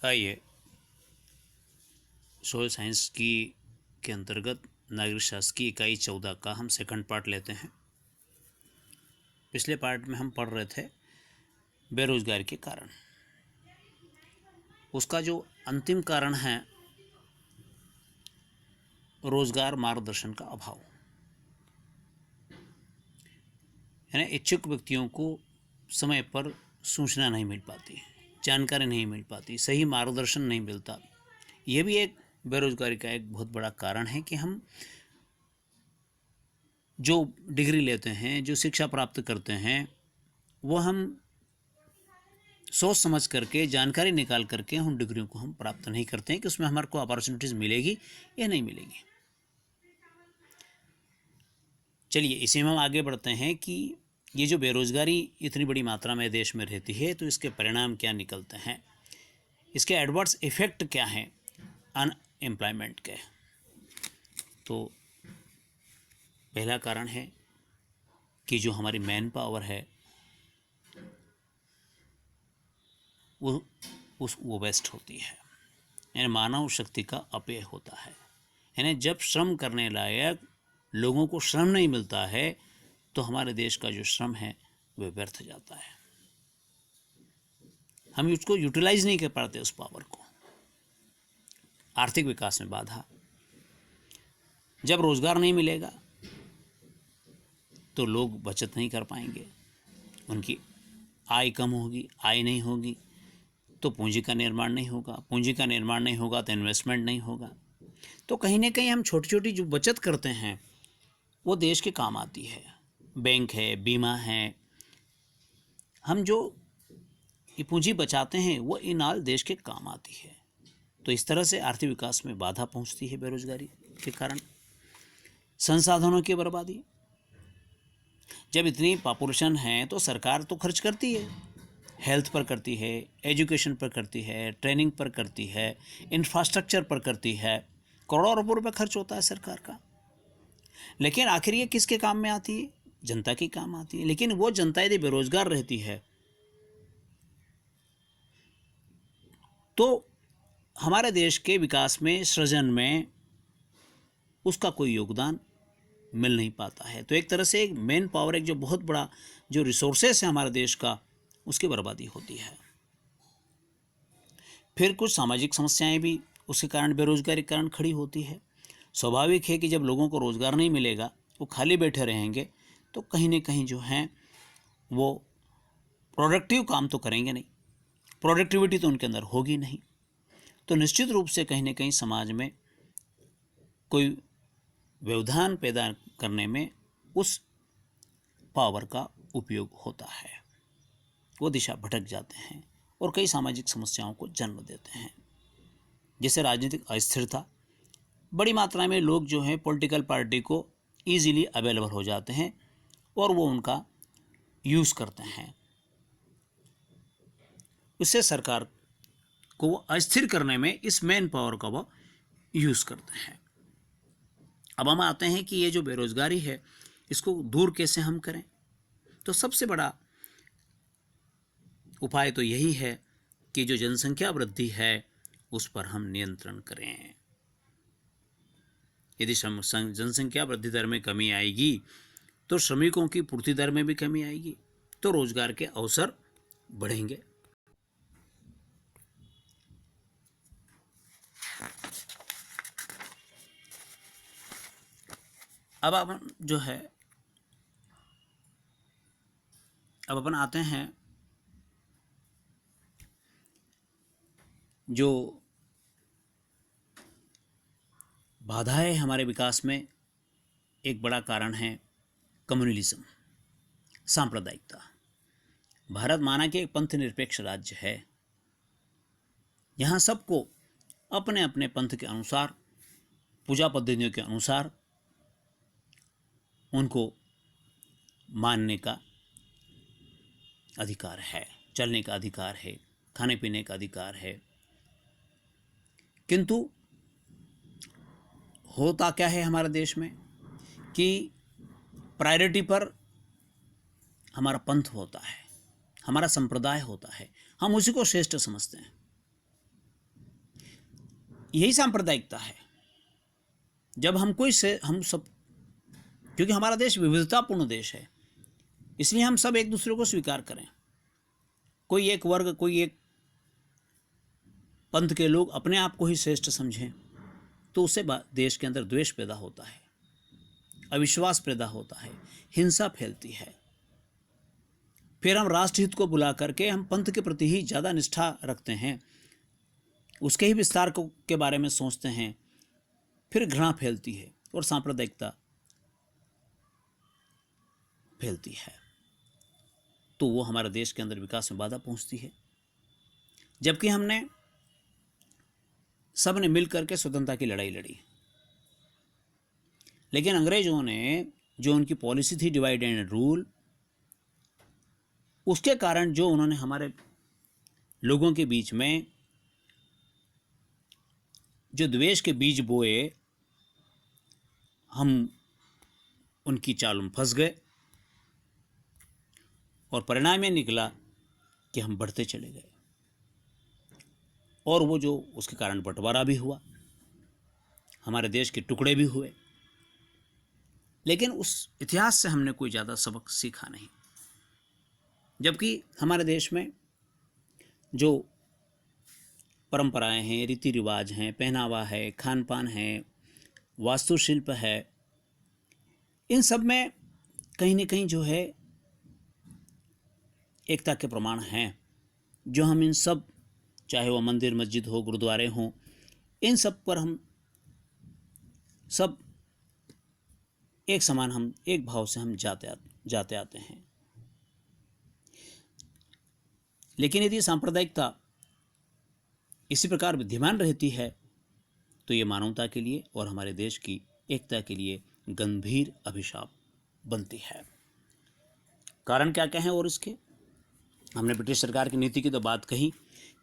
आइए social science की के अंतर्गत नागरिक शास्त्र की इकाई 14 का हम सेकंड पार्ट लेते हैं। पिछले पार्ट में हम पढ़ रहे थे बेरोजगारी के कारण। उसका जो अंतिम कारण है रोजगार मार्गदर्शन का अभाव, यानी इच्छुक व्यक्तियों को समय पर सूचना नहीं मिल पाती, जानकारी नहीं मिल पाती, सही मार्गदर्शन नहीं मिलता। यह भी एक बेरोजगारी का एक बहुत बड़ा कारण है कि हम जो डिग्री लेते हैं, जो शिक्षा प्राप्त करते हैं, वो हम सोच समझ करके, जानकारी निकाल करके उन डिग्रियों को हम प्राप्त नहीं करते हैं कि उसमें हमारे को अपॉर्चुनिटीज़ मिलेगी या नहीं मिलेगी। चलिए इसी में हम आगे बढ़ते हैं कि ये जो बेरोजगारी इतनी बड़ी मात्रा में देश में रहती है तो इसके परिणाम क्या निकलते हैं, इसके एडवर्स इफेक्ट क्या हैं अनएम्प्लॉयमेंट के। तो पहला कारण है कि जो हमारी मैन पावर है वो वेस्ट होती है, यानी मानव शक्ति का अपव्यय होता है। यानी जब श्रम करने लायक लोगों को श्रम नहीं मिलता है तो हमारे देश का जो श्रम है वह व्यर्थ जाता है। हम उसको यूटिलाइज नहीं कर पाते उस पावर को। आर्थिक विकास में बाधा, जब रोजगार नहीं मिलेगा तो लोग बचत नहीं कर पाएंगे, उनकी आय कम होगी, आय नहीं होगी तो पूंजी का निर्माण नहीं होगा, पूंजी का निर्माण नहीं होगा तो इन्वेस्टमेंट नहीं होगा। तो कहीं ना कहीं हम छोटी छोटी जो बचत करते हैं वो देश के काम आती है। बैंक है, बीमा है, हम जो ये पूंजी बचाते हैं वो इन ऑल देश के काम आती है। तो इस तरह से आर्थिक विकास में बाधा पहुंचती है बेरोजगारी के कारण। संसाधनों की बर्बादी, जब इतनी पॉपुलेशन है तो सरकार तो खर्च करती है, हेल्थ पर करती है, एजुकेशन पर करती है, ट्रेनिंग पर करती है, इंफ्रास्ट्रक्चर पर करती है, करोड़ों अरबों रुपये खर्च होता है सरकार का। लेकिन आखिर ये किसके काम में आती है? जनता के काम आती है। लेकिन वो जनता यदि बेरोजगार रहती है तो हमारे देश के विकास में, सृजन में उसका कोई योगदान मिल नहीं पाता है। तो एक तरह से एक मेन पावर, एक जो बहुत बड़ा जो रिसोर्सेस है हमारे देश का, उसकी बर्बादी होती है। फिर कुछ सामाजिक समस्याएं भी उसके कारण, बेरोजगारी के कारण खड़ी होती है। स्वाभाविक है कि जब लोगों को रोज़गार नहीं मिलेगा, वो खाली बैठे रहेंगे तो कहीं ना कहीं जो है वो प्रोडक्टिव काम तो करेंगे नहीं, प्रोडक्टिविटी तो उनके अंदर होगी नहीं। तो निश्चित रूप से कहीं ना कहीं समाज में कोई व्यवधान पैदा करने में उस पावर का उपयोग होता है। वो दिशा भटक जाते हैं और कई सामाजिक समस्याओं को जन्म देते हैं, जैसे राजनीतिक अस्थिरता। बड़ी मात्रा में लोग जो हैं पॉलिटिकल पार्टी को ईजिली अवेलेबल हो जाते हैं और वो उनका यूज़ करते हैं। उससे सरकार को वो अस्थिर करने में इस मैन पावर का वो यूज़ करते हैं। अब हम आते हैं कि ये जो बेरोजगारी है इसको दूर कैसे हम करें। तो सबसे बड़ा उपाय तो यही है कि जो जनसंख्या वृद्धि है उस पर हम नियंत्रण करें। यदि जनसंख्या वृद्धि दर में कमी आएगी तो श्रमिकों की पूर्ति दर में भी कमी आएगी, तो रोजगार के अवसर बढ़ेंगे। अब अपन जो है, अब अपन आते हैं जो बाधाएं हमारे विकास में। एक बड़ा कारण है कम्युनलिज्म, सांप्रदायिकता। भारत माना कि एक पंथ निरपेक्ष राज्य है। यहाँ सबको अपने अपने पंथ के अनुसार, पूजा पद्धतियों के अनुसार उनको मानने का अधिकार है, चलने का अधिकार है, खाने पीने का अधिकार है। किंतु होता क्या है हमारे देश में कि प्रायोरिटी पर हमारा पंथ होता है, हमारा संप्रदाय होता है, हम उसी को श्रेष्ठ समझते हैं। यही सांप्रदायिकता है। जब हम कोई से हम सब, क्योंकि हमारा देश विविधतापूर्ण देश है, इसलिए हम सब एक दूसरे को स्वीकार करें। कोई एक वर्ग, कोई एक पंथ के लोग अपने आप को ही श्रेष्ठ समझें तो उससे देश के अंदर द्वेष पैदा होता है, अविश्वास पैदा होता है, हिंसा फैलती है। फिर हम राष्ट्रहित को बुला करके हम पंथ के प्रति ही ज़्यादा निष्ठा रखते हैं, उसके ही विस्तार के बारे में सोचते हैं, फिर घृणा फैलती है और सांप्रदायिकता फैलती है, तो वो हमारे देश के अंदर विकास में बाधा पहुंचती है। जबकि हमने सब ने मिल करके स्वतंत्रता की लड़ाई लड़ी, लेकिन अंग्रेजों ने जो उनकी पॉलिसी थी डिवाइड एंड रूल, उसके कारण जो उन्होंने हमारे लोगों के बीच में जो द्वेष के बीज बोए, हम उनकी चाल में फंस गए और परिणाम ये निकला कि हम बढ़ते चले गए और वो जो उसके कारण बंटवारा भी हुआ, हमारे देश के टुकड़े भी हुए, लेकिन उस इतिहास से हमने कोई ज़्यादा सबक सीखा नहीं। जबकि हमारे देश में जो परंपराएं हैं, रीति रिवाज हैं, पहनावा है, खान पान है, वास्तुशिल्प है, इन सब में कहीं न कहीं जो है एकता के प्रमाण हैं, जो हम इन सब, चाहे वो मंदिर मस्जिद हो, गुरुद्वारे हों, इन सब पर हम सब एक समान, हम एक भाव से हम जाते आते हैं। लेकिन यदि सांप्रदायिकता इसी प्रकार विद्यमान रहती है तो ये मानवता के लिए और हमारे देश की एकता के लिए गंभीर अभिशाप बनती है। कारण क्या क्या हैं और इसके, हमने ब्रिटिश सरकार की नीति की तो बात कही,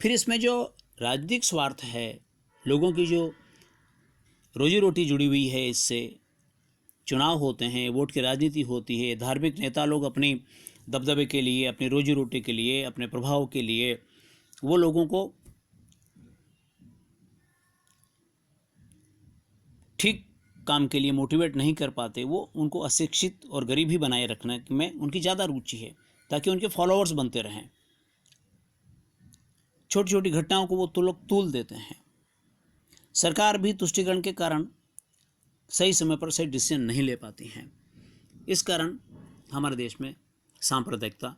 फिर इसमें जो राजनीतिक स्वार्थ है, लोगों की जो रोजी रोटी जुड़ी हुई है, इससे चुनाव होते हैं, वोट की राजनीति होती है, धार्मिक नेता लोग अपनी दबदबे के लिए, अपनी रोजी रोटी के लिए, अपने प्रभाव के लिए वो लोगों को ठीक काम के लिए मोटिवेट नहीं कर पाते, वो उनको अशिक्षित और गरीब ही बनाए रखने में उनकी ज़्यादा रुचि है ताकि उनके फॉलोअर्स बनते रहें। छोटी छोटी घटनाओं को वो तूल देते हैं। सरकार भी तुष्टीकरण के कारण सही समय पर सही डिसीजन नहीं ले पाती हैं। इस कारण हमारे देश में सांप्रदायिकता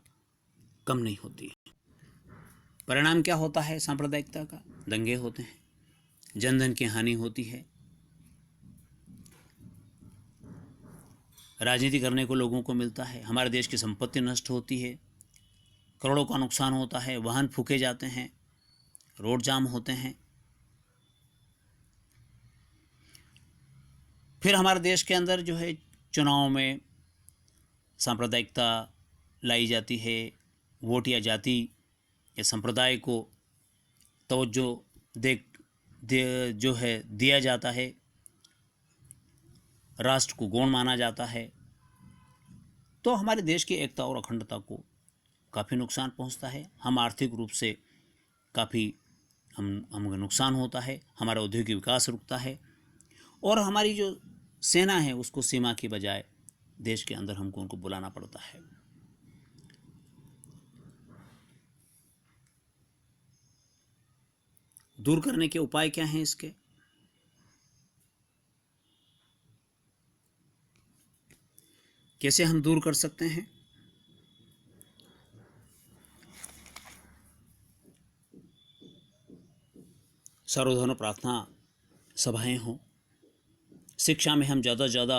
कम नहीं होती। परिणाम क्या होता है सांप्रदायिकता का? दंगे होते हैं, जनधन की हानि होती है, राजनीति करने को लोगों को मिलता है, हमारे देश की संपत्ति नष्ट होती है, करोड़ों का नुकसान होता है, वाहन फूके जाते हैं, रोड जाम होते हैं। फिर हमारे देश के अंदर जो है चुनाव में सांप्रदायिकता लाई जाती है, वोट या जाति या संप्रदाय को तवज्जो जो है दिया जाता है, राष्ट्र को गौण माना जाता है, तो हमारे देश की एकता और अखंडता को काफ़ी नुकसान पहुंचता है। हम आर्थिक रूप से काफ़ी हमें नुकसान होता है, हमारा औद्योगिक विकास रुकता है और हमारी जो सेना है उसको सीमा की बजाय देश के अंदर हमको उनको बुलाना पड़ता है। दूर करने के उपाय क्या हैं इसके? कैसे हम दूर कर सकते हैं? सर्वधर्म प्रार्थना सभाएं हों, शिक्षा में हम ज़्यादा से ज़्यादा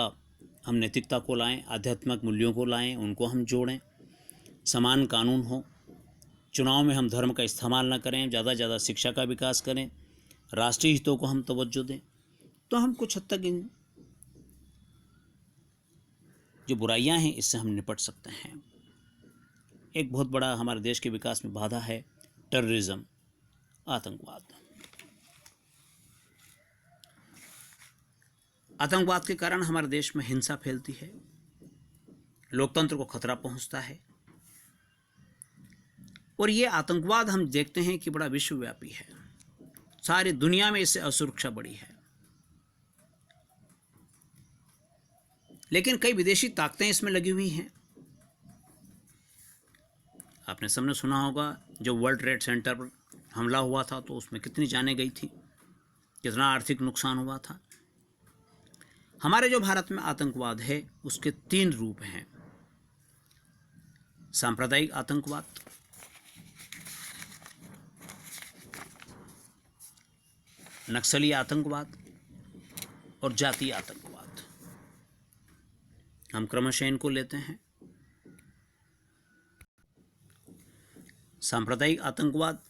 हम नैतिकता को लाएं, आध्यात्मिक मूल्यों को लाएं, उनको हम जोड़ें, समान कानून हो, चुनाव में हम धर्म का इस्तेमाल न करें, ज़्यादा से ज़्यादा शिक्षा का विकास करें, राष्ट्रीय हितों को हम तवज्जो दें, तो हम कुछ हद तक इन जो बुराइयां हैं इससे हम निपट सकते हैं। एक बहुत बड़ा हमारे देश के विकास में बाधा है टेररिज्म, आतंकवाद। आतंकवाद के कारण हमारे देश में हिंसा फैलती है, लोकतंत्र को खतरा पहुंचता है और ये आतंकवाद हम देखते हैं कि बड़ा विश्वव्यापी है। सारी दुनिया में इससे असुरक्षा बढ़ी है। लेकिन कई विदेशी ताकतें इसमें लगी हुई हैं। आपने सबने सुना होगा जो वर्ल्ड ट्रेड सेंटर पर हमला हुआ था तो उसमें कितनी जानें गई थी, कितना आर्थिक नुकसान हुआ था। हमारे जो भारत में आतंकवाद है उसके 3 रूप हैं। सांप्रदायिक आतंकवाद, नक्सली आतंकवाद और जातीय आतंकवाद। हम क्रमशः इनको लेते हैं। सांप्रदायिक आतंकवाद,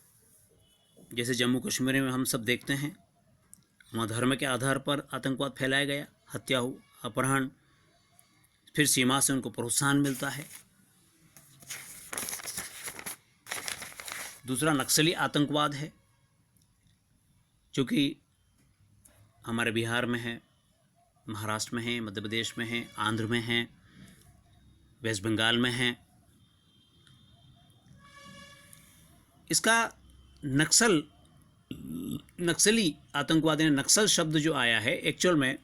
जैसे जम्मू कश्मीर में हम सब देखते हैं, वहाँ धर्म के आधार पर आतंकवाद फैलाया गया, हत्या हो, अपहरण, फिर सीमा से उनको प्रोत्साहन मिलता है। दूसरा नक्सली आतंकवाद है, जो कि हमारे बिहार में है, महाराष्ट्र में है, मध्य प्रदेश में है, आंध्र में है, वेस्ट बंगाल में है। इसका नक्सली आतंकवाद यानी नक्सल शब्द जो आया है, एक्चुअल में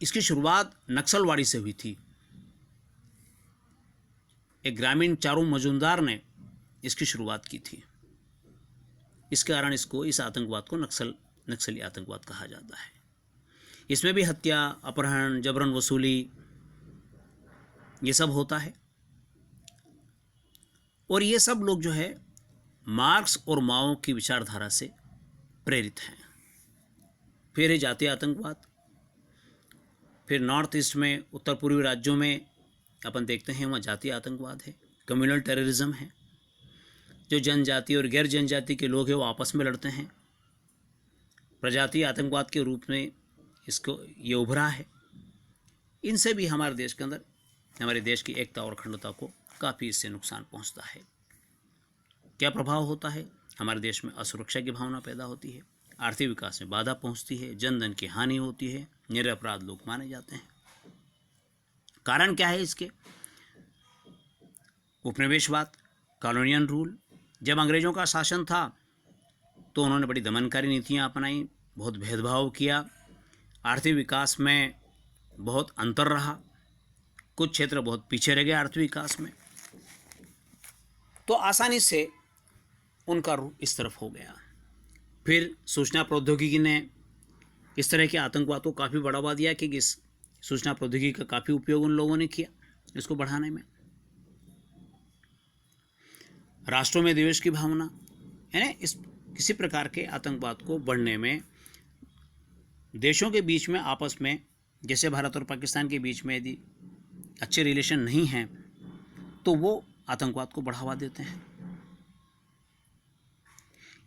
इसकी शुरुआत नक्सलवाड़ी से हुई थी। एक ग्रामीण चारू मजूमदार ने इसकी शुरुआत की थी। इस कारण इस आतंकवाद को नक्सली आतंकवाद कहा जाता है। इसमें भी हत्या, अपहरण, जबरन वसूली, ये सब होता है। और ये सब लोग जो है मार्क्स और माओ की विचारधारा से प्रेरित हैं। फिर है जातीय आतंकवाद। फिर नॉर्थ ईस्ट में, उत्तर पूर्वी राज्यों में अपन देखते हैं वहाँ जातीय आतंकवाद है, कम्युनल टेररिज्म है। जो जनजाति और गैर जनजाति के लोग हैं वो आपस में लड़ते हैं। प्रजातीय आतंकवाद के रूप में इसको ये उभरा है। इनसे भी हमारे देश के अंदर, हमारे देश की एकता और अखंडता को काफ़ी इससे नुकसान पहुंचता है। क्या प्रभाव होता है? हमारे देश में असुरक्षा की भावना पैदा होती है, आर्थिक विकास में बाधा पहुंचती है, जनधन की हानि होती है, निरपराध लोग माने जाते हैं। कारण क्या है इसके? उपनिवेशवाद, कॉलोनियल रूल। जब अंग्रेज़ों का शासन था तो उन्होंने बड़ी दमनकारी नीतियाँ अपनाई, बहुत भेदभाव किया, आर्थिक विकास में बहुत अंतर रहा, कुछ क्षेत्र बहुत पीछे रह गए आर्थिक विकास में, तो आसानी से उनका रुख इस तरफ हो गया। फिर सूचना प्रौद्योगिकी ने इस तरह के आतंकवाद को काफ़ी बढ़ावा दिया कि इस सूचना प्रौद्योगिकी का काफ़ी उपयोग उन लोगों ने किया इसको बढ़ाने में। राष्ट्रों में द्वेष की भावना है ना, इस किसी प्रकार के आतंकवाद को बढ़ने में, देशों के बीच में आपस में, जैसे भारत और पाकिस्तान के बीच में यदि अच्छे रिलेशन नहीं हैं तो वो आतंकवाद को बढ़ावा देते हैं।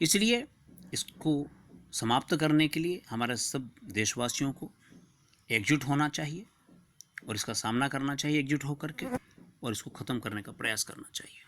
इसलिए इसको समाप्त करने के लिए हमारे सब देशवासियों को एकजुट होना चाहिए और इसका सामना करना चाहिए एकजुट होकर के, और इसको ख़त्म करने का प्रयास करना चाहिए।